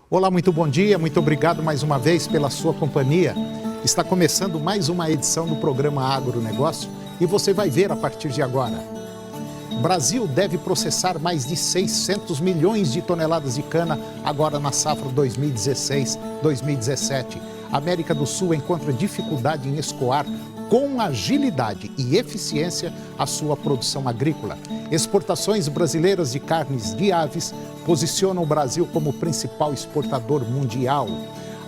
Olá, muito bom dia, muito obrigado mais uma vez pela sua companhia. Está começando mais uma edição do programa Agronegócio e você vai ver a partir de agora. Brasil deve processar mais de 600 milhões de toneladas de cana agora na safra 2016-2017. América do Sul encontra dificuldade em escoar com agilidade e eficiência a sua produção agrícola. Exportações brasileiras de carnes de aves posicionam o Brasil como principal exportador mundial.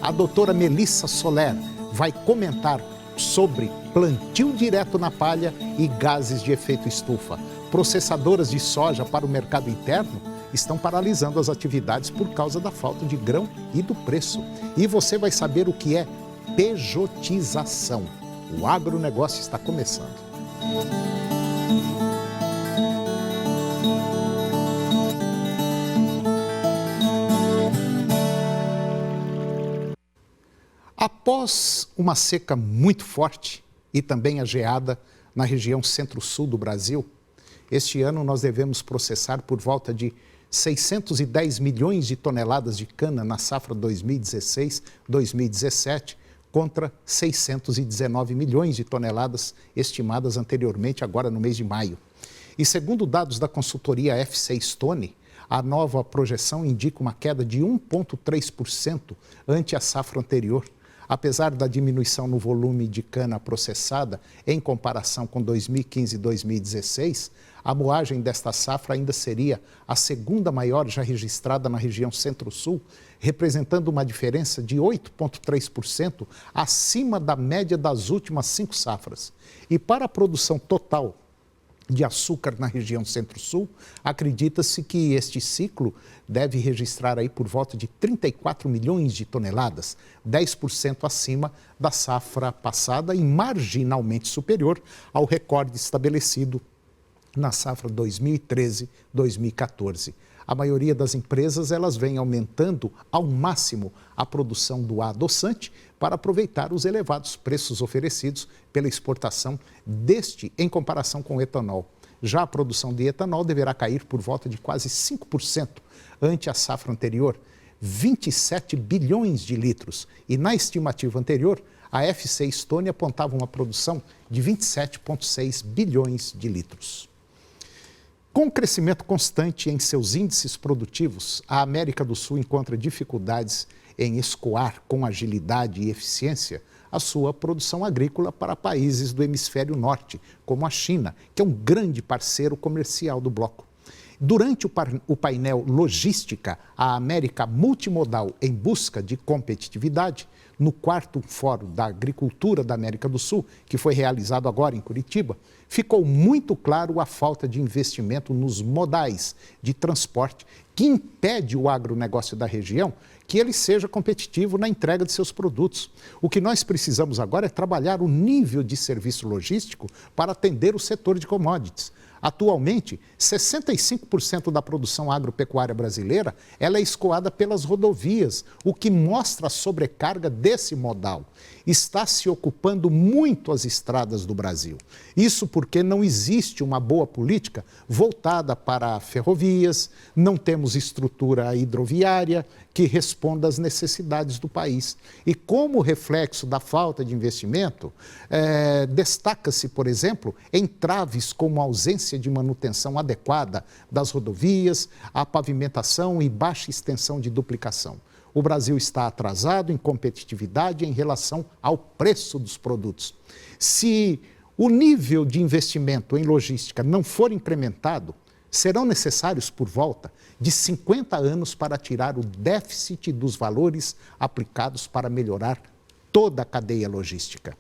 A doutora Melissa Soler vai comentar sobre plantio direto na palha e gases de efeito estufa. Processadoras de soja para o mercado interno estão paralisando as atividades por causa da falta de grão e do preço. E você vai saber o que é pejotização. O agronegócio está começando. Após uma seca muito forte e também a geada na região centro-sul do Brasil, este ano nós devemos processar por volta de 610 milhões de toneladas de cana na safra 2016-2017, contra 619 milhões de toneladas estimadas anteriormente, agora no mês de maio. E segundo dados da consultoria FC Stone, a nova projeção indica uma queda de 1,3% ante a safra anterior. Apesar da diminuição no volume de cana processada em comparação com 2015 e 2016, a moagem desta safra ainda seria a segunda maior já registrada na região Centro-Sul, representando uma diferença de 8,3% acima da média das últimas 5 safras. E para a produção total de açúcar na região Centro-Sul, acredita-se que este ciclo deve registrar aí por volta de 34 milhões de toneladas, 10% acima da safra passada e marginalmente superior ao recorde estabelecido na safra 2013-2014. A maioria das empresas elas vem aumentando ao máximo a produção do adoçante para aproveitar os elevados preços oferecidos pela exportação deste em comparação com o etanol. Já a produção de etanol deverá cair por volta de quase 5% ante a safra anterior, 27 bilhões de litros. E na estimativa anterior, a FC Stone apontava uma produção de 27,6 bilhões de litros. Com o crescimento constante em seus índices produtivos, a América do Sul encontra dificuldades em escoar com agilidade e eficiência a sua produção agrícola para países do hemisfério norte, como a China, que é um grande parceiro comercial do bloco. Durante o painel Logística, a América Multimodal em Busca de Competitividade, no 4º Fórum da Agricultura da América do Sul, que foi realizado agora em Curitiba, ficou muito claro a falta de investimento nos modais de transporte que impede o agronegócio da região que ele seja competitivo na entrega de seus produtos. O que nós precisamos agora é trabalhar o nível de serviço logístico para atender o setor de commodities. Atualmente, 65% da produção agropecuária brasileira ela é escoada pelas rodovias, o que mostra a sobrecarga desse modal. Está se ocupando muito as estradas do Brasil. Isso porque não existe uma boa política voltada para ferrovias, não temos estrutura hidroviária que responda às necessidades do país. E como reflexo da falta de investimento, destaca-se, por exemplo, entraves como a ausência de manutenção adequada das rodovias, a pavimentação e baixa extensão de duplicação. O Brasil está atrasado em competitividade em relação ao preço dos produtos. Se o nível de investimento em logística não for incrementado, serão necessários por volta de 50 anos para tirar o déficit dos valores aplicados para melhorar toda a cadeia logística.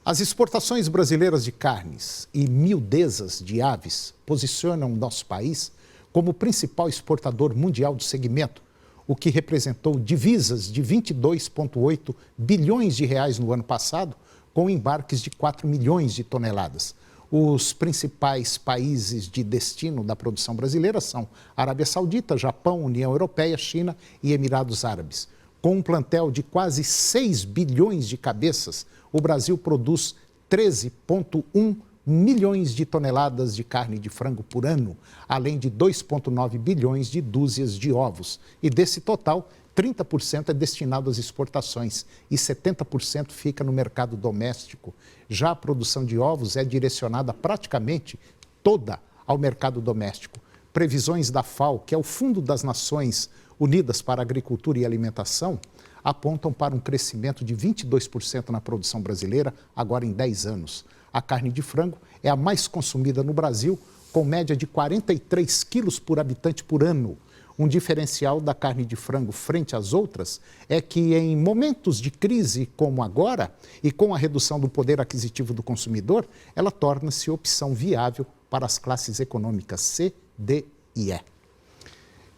As exportações brasileiras de carnes e miudezas de aves posicionam nosso país como principal exportador mundial do segmento, o que representou divisas de 22,8 bilhões de reais no ano passado, com embarques de 4 milhões de toneladas. Os principais países de destino da produção brasileira são Arábia Saudita, Japão, União Europeia, China e Emirados Árabes. Com um plantel de quase 6 bilhões de cabeças, o Brasil produz 13,1 milhões de toneladas de carne de frango por ano, além de 2,9 bilhões de dúzias de ovos. E desse total, 30% é destinado às exportações e 70% fica no mercado doméstico. Já a produção de ovos é direcionada praticamente toda ao mercado doméstico. Previsões da FAO, que é o Fundo das Nações Unidas para a Agricultura e Alimentação, apontam para um crescimento de 22% na produção brasileira, agora em 10 anos. A carne de frango é a mais consumida no Brasil, com média de 43 quilos por habitante por ano. Um diferencial da carne de frango frente às outras é que em momentos de crise como agora e com a redução do poder aquisitivo do consumidor, ela torna-se opção viável para as classes econômicas C, D e E.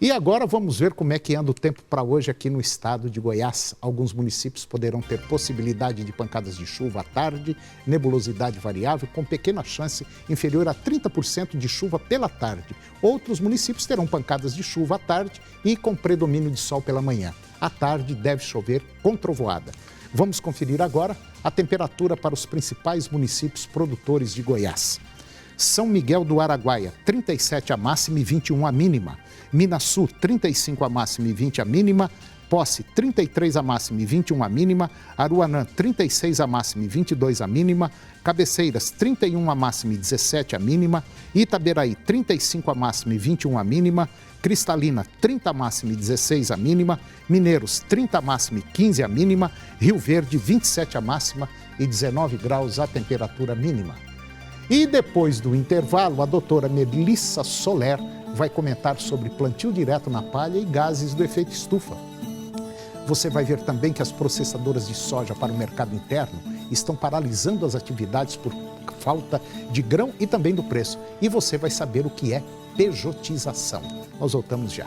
E agora vamos ver como é que anda o tempo para hoje aqui no estado de Goiás. Alguns municípios poderão ter possibilidade de pancadas de chuva à tarde, nebulosidade variável, com pequena chance inferior a 30% de chuva pela tarde. Outros municípios terão pancadas de chuva à tarde e com predomínio de sol pela manhã. À tarde deve chover com trovoada. Vamos conferir agora a temperatura para os principais municípios produtores de Goiás. São Miguel do Araguaia, 37 a máxima e 21 a mínima. Minaçu, 35 a máxima e 20 a mínima. Posse, 33 a máxima e 21 a mínima. Aruanã, 36 a máxima e 22 a mínima. Cabeceiras, 31 a máxima e 17 a mínima. Itaberaí, 35 a máxima e 21 a mínima. Cristalina, 30 a máxima e 16 a mínima. Mineiros, 30 a máxima e 15 a mínima. Rio Verde, 27 a máxima e 19 graus a temperatura mínima. E depois do intervalo, a doutora Melissa Soler vai comentar sobre plantio direto na palha e gases do efeito estufa. Você vai ver também que as processadoras de soja para o mercado interno estão paralisando as atividades por falta de grão e também do preço. E você vai saber o que é pejotização. Nós voltamos já.